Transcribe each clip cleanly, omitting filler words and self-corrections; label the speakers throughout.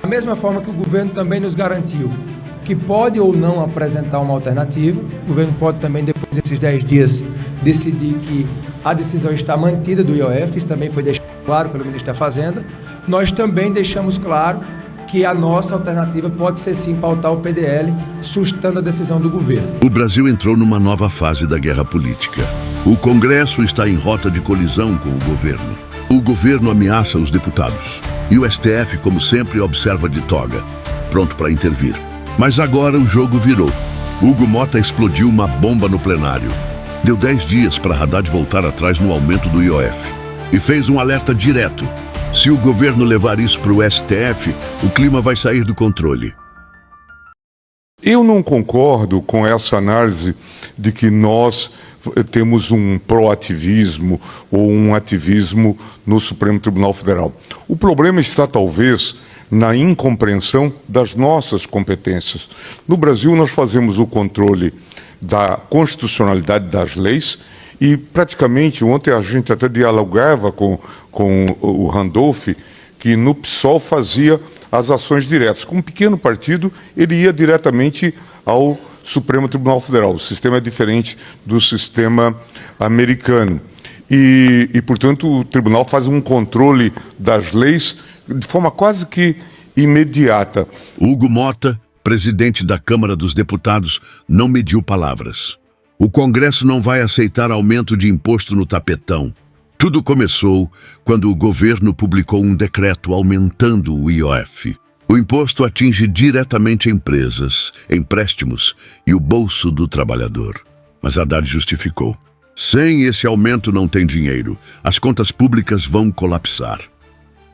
Speaker 1: Da mesma forma que o governo também nos garantiu que pode ou não apresentar uma alternativa, o governo pode também, depois desses 10 dias, decidir que a decisão está mantida do IOF, isso também foi deixado claro pelo ministro da Fazenda. Nós também deixamos claro que a nossa alternativa pode ser sim pautar o PDL, sustentando a decisão do governo.
Speaker 2: O Brasil entrou numa nova fase da guerra política. O Congresso está em rota de colisão com o governo. O governo ameaça os deputados. E o STF, como sempre, observa de toga, pronto para intervir. Mas agora o jogo virou. Hugo Motta explodiu uma bomba no plenário. Deu 10 dias para Haddad voltar atrás no aumento do IOF. E fez um alerta direto. Se o governo levar isso para o STF, o clima vai sair do controle.
Speaker 3: Eu não concordo com essa análise de que nós temos um proativismo ou um ativismo no Supremo Tribunal Federal. O problema está, talvez, na incompreensão das nossas competências. No Brasil, nós fazemos o controle da constitucionalidade das leis e, praticamente, ontem a gente até dialogava com o Randolph, que no PSOL fazia as ações diretas. Como pequeno partido, ele ia diretamente ao Supremo Tribunal Federal. O sistema é diferente do sistema americano. E, portanto, o tribunal faz um controle das leis de forma quase que imediata.
Speaker 2: Hugo Motta, presidente da Câmara dos Deputados, não mediu palavras. O Congresso não vai aceitar aumento de imposto no tapetão. Tudo começou quando o governo publicou um decreto aumentando o IOF. O imposto atinge diretamente empresas, empréstimos e o bolso do trabalhador. Mas Haddad justificou. Sem esse aumento não tem dinheiro. As contas públicas vão colapsar.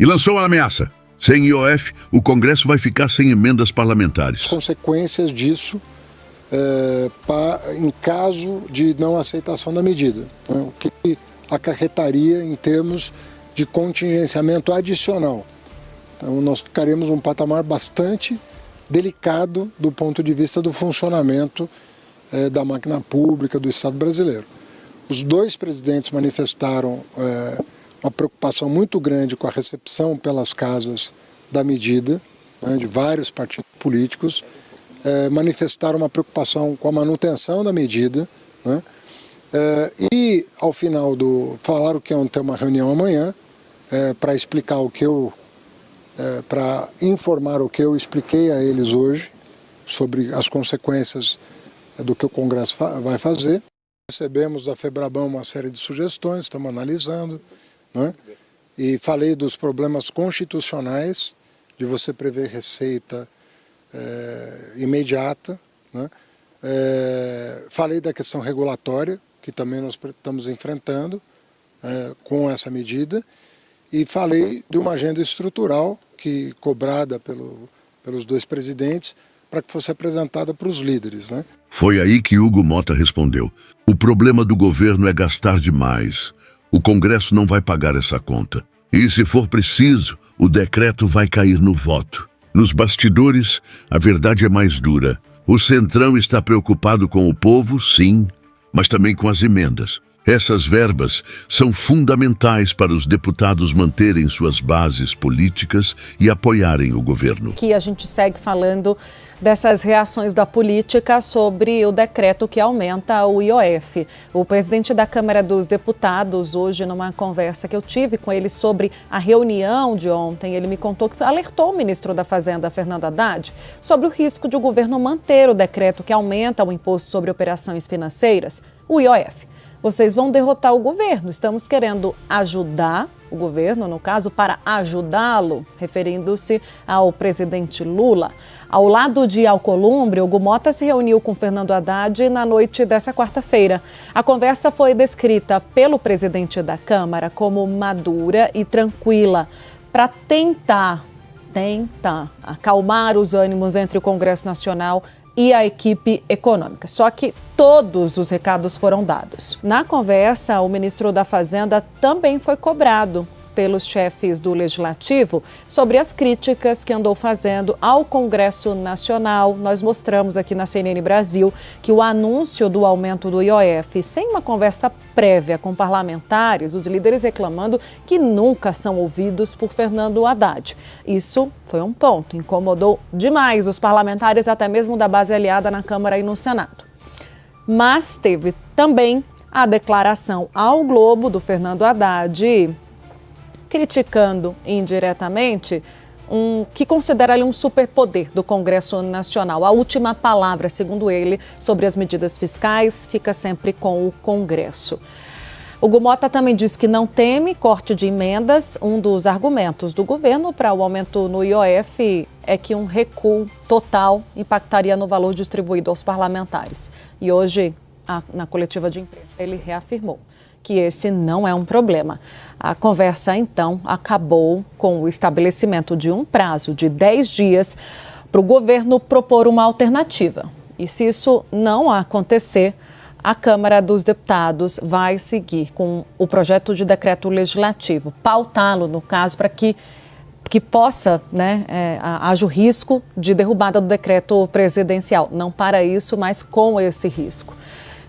Speaker 2: E lançou a ameaça. Sem IOF, o Congresso vai ficar sem emendas parlamentares.
Speaker 4: As consequências disso em caso de não aceitação da medida. Né? O que acarretaria em termos de contingenciamento adicional. Então, nós ficaremos num patamar bastante delicado do ponto de vista do funcionamento da máquina pública do Estado brasileiro. Os dois presidentes manifestaram uma preocupação muito grande com a recepção pelas casas da medida, né, de vários partidos políticos, manifestaram uma preocupação com a manutenção da medida, né, e ao final falaram que iam ter uma reunião amanhã para explicar para informar o que eu expliquei a eles hoje sobre as consequências do que o Congresso vai fazer. Recebemos da FEBRABAN uma série de sugestões, estamos analisando, né? E falei dos problemas constitucionais, de você prever receita imediata, né? Falei da questão regulatória, que também nós estamos enfrentando com essa medida, e falei de uma agenda estrutural cobrada pelos dois presidentes para que fosse apresentada para os líderes, né?
Speaker 2: Foi aí que Hugo Motta respondeu. O problema do governo é gastar demais. O Congresso não vai pagar essa conta. E, se for preciso, o decreto vai cair no voto. Nos bastidores, a verdade é mais dura. O Centrão está preocupado com o povo, sim, mas também com as emendas. Essas verbas são fundamentais para os deputados manterem suas bases políticas e apoiarem o governo.
Speaker 5: Que a gente segue falando dessas reações da política sobre o decreto que aumenta o IOF. O presidente da Câmara dos Deputados, hoje, numa conversa que eu tive com ele sobre a reunião de ontem, ele me contou que alertou o ministro da Fazenda, Fernando Haddad, sobre o risco de o governo manter o decreto que aumenta o imposto sobre operações financeiras, o IOF. Vocês vão derrotar o governo. Estamos querendo ajudar o governo, no caso, para ajudá-lo, referindo-se ao presidente Lula. Ao lado de Alcolumbre, Hugo Motta se reuniu com Fernando Haddad na noite dessa quarta-feira. A conversa foi descrita pelo presidente da Câmara como madura e tranquila, para tentar acalmar os ânimos entre o Congresso Nacional e a equipe econômica. Só que todos os recados foram dados. Na conversa, o ministro da Fazenda também foi cobrado pelos chefes do Legislativo sobre as críticas que andou fazendo ao Congresso Nacional. Nós mostramos aqui na CNN Brasil que o anúncio do aumento do IOF, sem uma conversa prévia com parlamentares, os líderes reclamando que nunca são ouvidos por Fernando Haddad. Isso foi um ponto, incomodou demais os parlamentares, até mesmo da base aliada na Câmara e no Senado. Mas teve também a declaração ao Globo do Fernando Haddad, criticando indiretamente que considera ali um superpoder do Congresso Nacional. A última palavra, segundo ele, sobre as medidas fiscais fica sempre com o Congresso. Hugo Motta também disse que não teme corte de emendas. Um dos argumentos do governo para o aumento no IOF é que um recuo total impactaria no valor distribuído aos parlamentares. E hoje, na coletiva de imprensa, ele reafirmou que esse não é um problema. A conversa, então, acabou com o estabelecimento de um prazo de 10 dias para o governo propor uma alternativa. E se isso não acontecer, a Câmara dos Deputados vai seguir com o projeto de decreto legislativo, pautá-lo, no caso, para que possa, haja o risco de derrubada do decreto presidencial. Não para isso, mas com esse risco.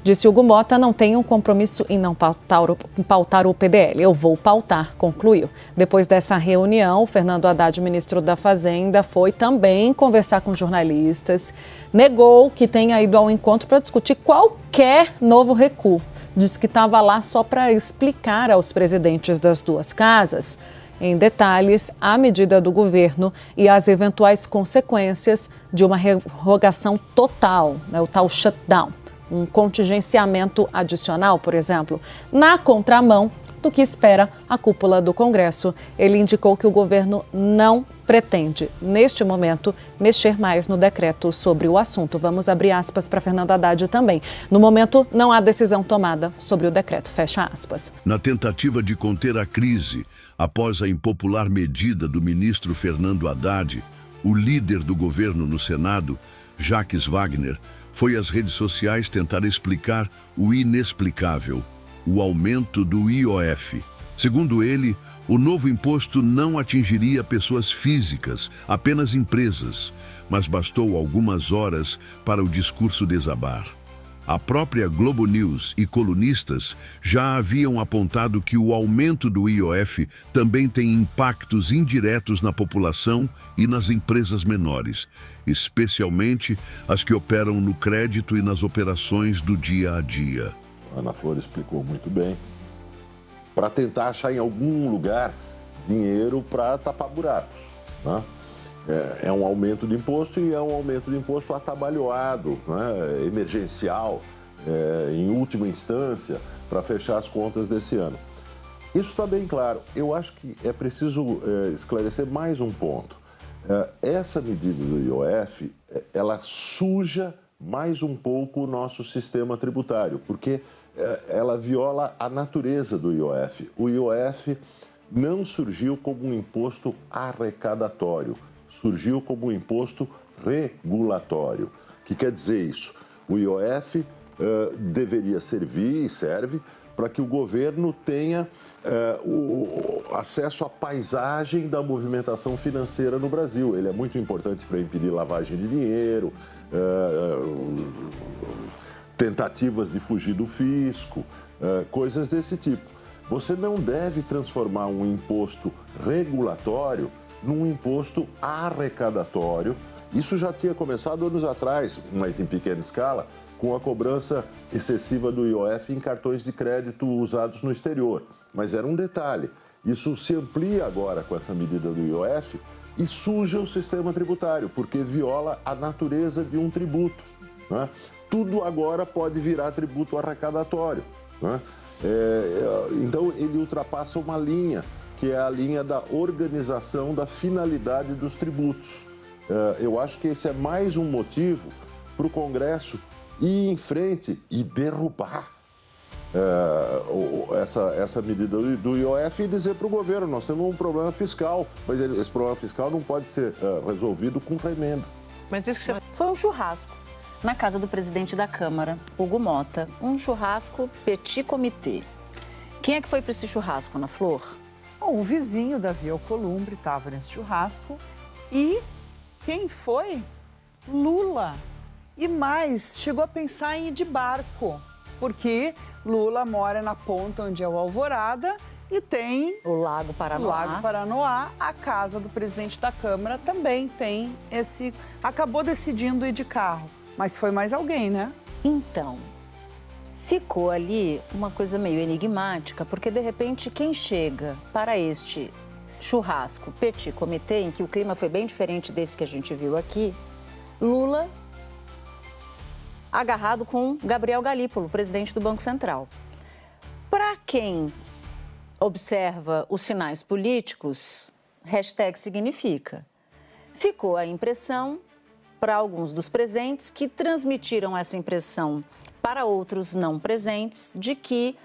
Speaker 5: Disse Hugo Motta, não tenho um compromisso em não pautar o PDL. Eu vou pautar, concluiu. Depois dessa reunião, Fernando Haddad, ministro da Fazenda, foi também conversar com jornalistas, negou que tenha ido ao encontro para discutir qualquer novo recuo. Disse que estava lá só para explicar aos presidentes das duas casas, em detalhes, a medida do governo e as eventuais consequências de uma revogação total, o tal shutdown. Um contingenciamento adicional, por exemplo, na contramão do que espera a cúpula do Congresso. Ele indicou que o governo não pretende, neste momento, mexer mais no decreto sobre o assunto. Vamos abrir aspas para Fernando Haddad também. No momento, não há decisão tomada sobre o decreto. Fecha aspas.
Speaker 2: Na tentativa de conter a crise, após a impopular medida do ministro Fernando Haddad, o líder do governo no Senado, Jacques Wagner, foi às redes sociais tentar explicar o inexplicável, o aumento do IOF. Segundo ele, o novo imposto não atingiria pessoas físicas, apenas empresas, mas bastou algumas horas para o discurso desabar. A própria Globo News e colunistas já haviam apontado que o aumento do IOF também tem impactos indiretos na população e nas empresas menores, especialmente as que operam no crédito e nas operações do dia a dia.
Speaker 6: A Ana Flor explicou muito bem, para tentar achar em algum lugar dinheiro para tapar buracos, né? É um aumento de imposto e é um aumento de imposto atabalhoado, né? Emergencial, em última instância, para fechar as contas desse ano. Isso está bem claro. Eu acho que é preciso esclarecer mais um ponto. Essa medida do IOF, ela suja mais um pouco o nosso sistema tributário, porque ela viola a natureza do IOF. O IOF não surgiu como um imposto arrecadatório, surgiu como um imposto regulatório. O que quer dizer isso? O IOF deveria servir e serve para que o governo tenha o acesso à paisagem da movimentação financeira no Brasil. Ele é muito importante para impedir lavagem de dinheiro, tentativas de fugir do fisco, coisas desse tipo. Você não deve transformar um imposto regulatório num imposto arrecadatório. Isso já tinha começado anos atrás, mas em pequena escala, com a cobrança excessiva do IOF em cartões de crédito usados no exterior. Mas era um detalhe. Isso se amplia agora com essa medida do IOF e suja o sistema tributário, porque viola a natureza de um tributo, né? Tudo agora pode virar tributo arrecadatório, né? Então ele ultrapassa uma linha, que é a linha da organização da finalidade dos tributos. Eu acho que esse é mais um motivo para o Congresso ir em frente e derrubar essa medida do IOF e dizer para o governo, nós temos um problema fiscal, mas esse problema fiscal não pode ser resolvido com remendo.
Speaker 7: Mas isso que você... Foi um churrasco na casa do presidente da Câmara, Hugo Motta, um churrasco petit comité. Quem é que foi para esse churrasco, Ana Flor?
Speaker 8: Bom, o vizinho Davi Alcolumbre estava nesse churrasco e quem foi? Lula. E mais, chegou a pensar em ir de barco, porque Lula mora na ponta onde é o Alvorada e tem
Speaker 7: O Lago Paranoá.
Speaker 8: A casa do presidente da Câmara também tem esse... Acabou decidindo ir de carro, mas foi mais alguém, né?
Speaker 7: Então, ficou ali uma coisa meio enigmática, porque de repente quem chega para este churrasco petit comité, em que o clima foi bem diferente desse que a gente viu aqui, Lula agarrado com Gabriel Galípolo, presidente do Banco Central. Para quem observa os sinais políticos, hashtag significa. Ficou a impressão para alguns dos presentes que transmitiram essa impressão para outros não presentes de que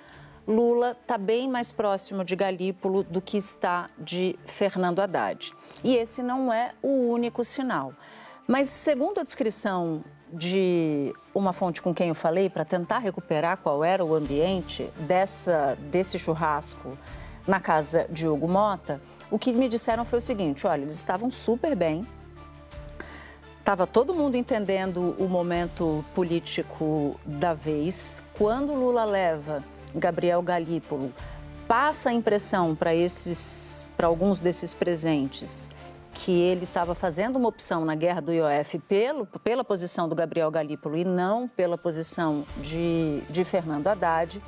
Speaker 7: Lula está bem mais próximo de Galípolo do que está de Fernando Haddad. E esse não é o único sinal. Mas, segundo a descrição de uma fonte com quem eu falei, para tentar recuperar qual era o ambiente desse churrasco na casa de Hugo Motta, o que me disseram foi o seguinte: olha, eles estavam super bem, estava todo mundo entendendo o momento político da vez. Quando Lula leva Gabriel Galípolo, passa a impressão para alguns desses presentes que ele estava fazendo uma opção na guerra do IOF pela posição do Gabriel Galípolo e não pela posição de Fernando Haddad.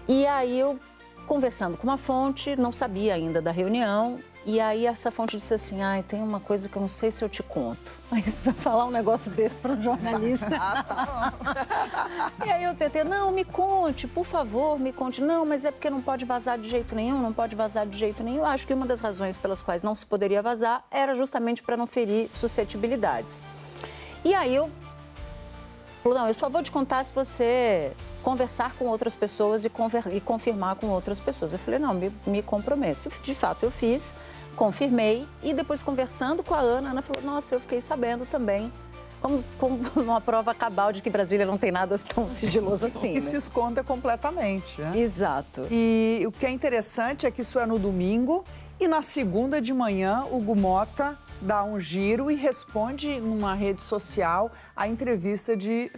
Speaker 7: E aí eu, conversando com uma fonte, não sabia ainda da reunião, e aí essa fonte disse assim: tem uma coisa que eu não sei se eu te conto. Mas vai falar um negócio desse para um jornalista. E aí eu tentei: não, me conte, por favor, me conte. Não, mas é porque não pode vazar de jeito nenhum, não pode vazar de jeito nenhum. Eu acho que uma das razões pelas quais não se poderia vazar era justamente para não ferir suscetibilidades. E aí eu falei: não, eu só vou te contar se você conversar com outras pessoas e confirmar com outras pessoas. Eu falei: não, me comprometo. De fato, eu fiz, confirmei, e depois, conversando com a Ana falou: nossa, eu fiquei sabendo também, como uma prova cabal de que Brasília não tem nada tão sigiloso assim.
Speaker 8: Que se esconda completamente, né?
Speaker 7: Exato.
Speaker 8: E o que é interessante é que isso é no domingo, e na segunda de manhã, o Hugo Motta dá um giro e responde numa rede social a entrevista de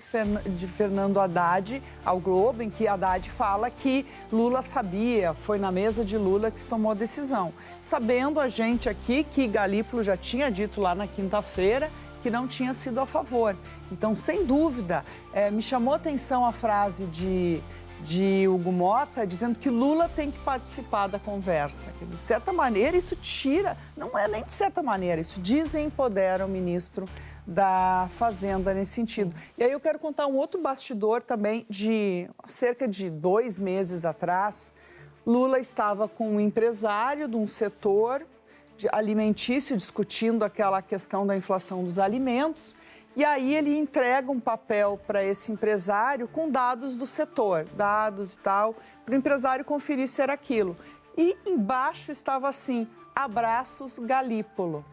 Speaker 8: Fernando Haddad ao Globo, em que Haddad fala que Lula sabia, foi na mesa de Lula que se tomou a decisão. Sabendo a gente aqui que Galípolo já tinha dito lá na quinta-feira que não tinha sido a favor. Então, sem dúvida, me chamou a atenção a frase de Hugo Motta dizendo que Lula tem que participar da conversa. De certa maneira, isso tira, não é nem de certa maneira, isso desempodera o ministro da Fazenda nesse sentido. E aí eu quero contar um outro bastidor também de cerca de 2 meses atrás. Lula estava com um empresário de um setor alimentício discutindo aquela questão da inflação dos alimentos. E aí ele entrega um papel para esse empresário com dados do setor, dados e tal, para o empresário conferir se era aquilo. E embaixo estava assim: abraços Galípolo,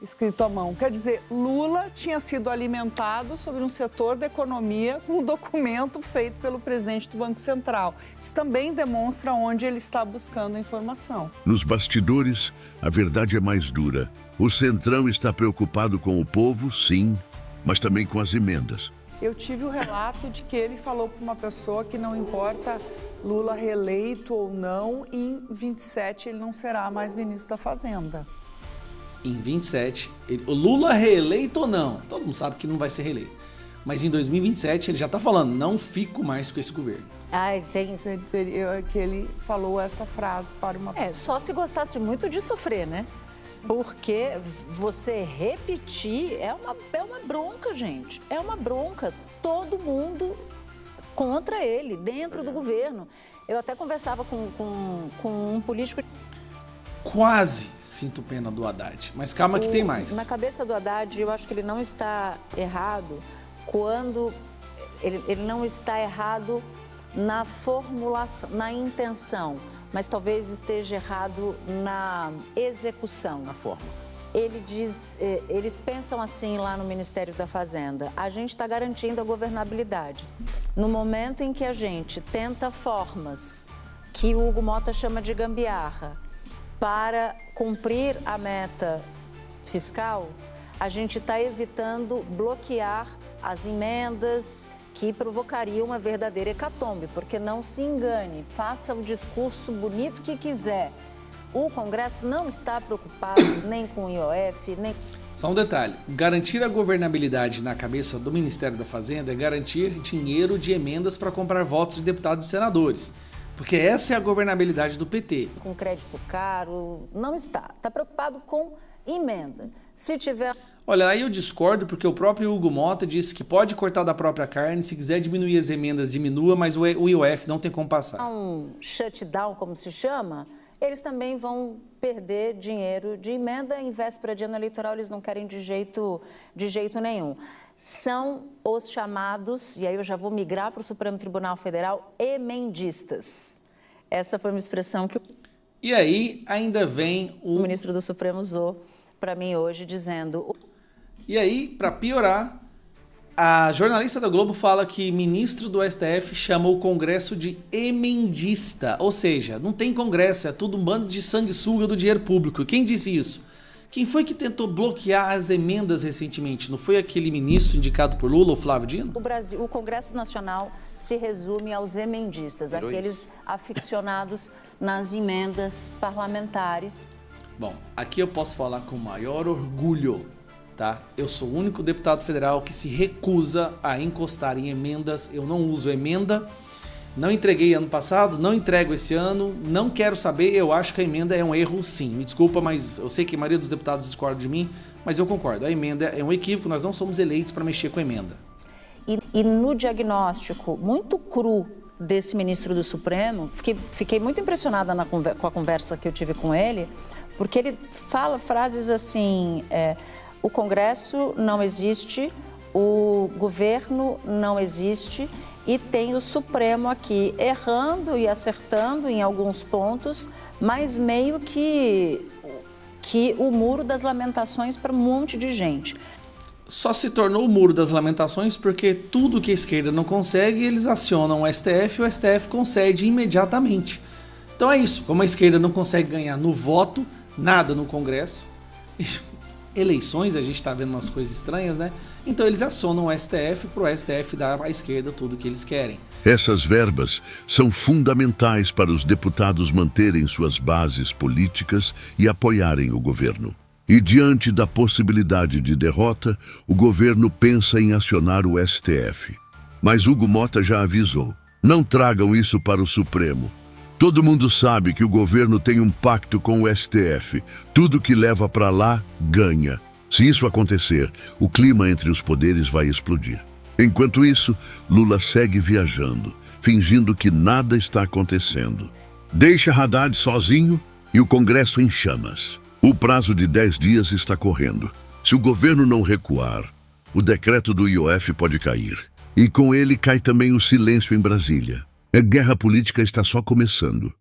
Speaker 8: escrito à mão. Quer dizer, Lula tinha sido alimentado sobre um setor da economia com um documento feito pelo presidente do Banco Central. Isso também demonstra onde ele está buscando a informação.
Speaker 2: Nos bastidores, a verdade é mais dura. O Centrão está preocupado com o povo, sim, mas também com as emendas.
Speaker 8: Eu tive o relato de que ele falou para uma pessoa que não importa Lula reeleito ou não, em 27 ele não será mais ministro da Fazenda.
Speaker 9: Em 27, o Lula reeleito ou não, todo mundo sabe que não vai ser reeleito. Mas em 2027 ele já está falando: não fico mais com esse governo.
Speaker 8: Que ele falou essa frase para uma pessoa.
Speaker 7: Só se gostasse muito de sofrer, né? Porque você repetir é uma bronca, gente. É uma bronca. Todo mundo contra ele, dentro do governo. Eu até conversava com um político.
Speaker 9: Quase sinto pena do Haddad, mas calma que tem mais.
Speaker 7: Na cabeça do Haddad, eu acho que ele não está errado quando... Ele não está errado na formulação, na intenção, mas talvez esteja errado na execução.
Speaker 6: Na forma.
Speaker 7: Eles pensam assim lá no Ministério da Fazenda: a gente está garantindo a governabilidade. No momento em que a gente tenta formas que o Hugo Mota chama de gambiarra. Para cumprir a meta fiscal, a gente está evitando bloquear as emendas que provocariam uma verdadeira hecatombe, porque não se engane, faça o discurso bonito que quiser. O Congresso não está preocupado nem com o IOF, nem...
Speaker 9: Só um detalhe, garantir a governabilidade na cabeça do Ministério da Fazenda é garantir dinheiro de emendas para comprar votos de deputados e senadores. Porque essa é a governabilidade do PT.
Speaker 7: Com crédito caro, não está. Está preocupado com emenda. Se tiver...
Speaker 9: Olha, aí eu discordo porque o próprio Hugo Mota disse que pode cortar da própria carne, se quiser diminuir as emendas, diminua, mas o IOF não tem como passar.
Speaker 7: Um shutdown, como se chama, eles também vão perder dinheiro de emenda em véspera de ano eleitoral, eles não querem de jeito nenhum. São os chamados, e aí eu já vou migrar para o Supremo Tribunal Federal, emendistas. Essa foi uma expressão que
Speaker 9: E aí ainda vem
Speaker 7: o ministro do Supremo usou para mim hoje, dizendo...
Speaker 9: E aí, para piorar, a jornalista da Globo fala que ministro do STF chama o Congresso de emendista. Ou seja, não tem Congresso, é tudo um bando de sanguessuga do dinheiro público. Quem disse isso? Quem foi que tentou bloquear as emendas recentemente? Não foi aquele ministro indicado por Lula, o Flávio Dino?
Speaker 7: O Congresso Nacional se resume aos emendistas, aqueles aficionados nas emendas parlamentares.
Speaker 9: Bom, aqui eu posso falar com o maior orgulho, tá? Eu sou o único deputado federal que se recusa a encostar em emendas. Eu não uso emenda. Não entreguei ano passado, não entrego esse ano, não quero saber, eu acho que a emenda é um erro sim. Me desculpa, mas eu sei que a maioria dos deputados discorda de mim, mas eu concordo. A emenda é um equívoco, nós não somos eleitos para mexer com a emenda.
Speaker 7: E no diagnóstico muito cru desse ministro do Supremo, fiquei muito impressionada com a conversa que eu tive com ele, porque ele fala frases assim, o Congresso não existe, o governo não existe, e tem o Supremo aqui errando e acertando em alguns pontos, mas meio que o muro das lamentações para um monte de gente.
Speaker 9: Só se tornou o muro das lamentações porque tudo que a esquerda não consegue, eles acionam o STF e o STF concede imediatamente. Então é isso, como a esquerda não consegue ganhar no voto, nada no Congresso, eleições, a gente está vendo umas coisas estranhas, né? Então eles acionam o STF para o STF dar à esquerda tudo o que eles querem.
Speaker 2: Essas verbas são fundamentais para os deputados manterem suas bases políticas e apoiarem o governo. E diante da possibilidade de derrota, o governo pensa em acionar o STF. Mas Hugo Mota já avisou, não tragam isso para o Supremo. Todo mundo sabe que o governo tem um pacto com o STF. Tudo que leva para lá, ganha. Se isso acontecer, o clima entre os poderes vai explodir. Enquanto isso, Lula segue viajando, fingindo que nada está acontecendo. Deixa Haddad sozinho e o Congresso em chamas. O prazo de 10 dias está correndo. Se o governo não recuar, o decreto do IOF pode cair. E com ele cai também o silêncio em Brasília. A guerra política está só começando.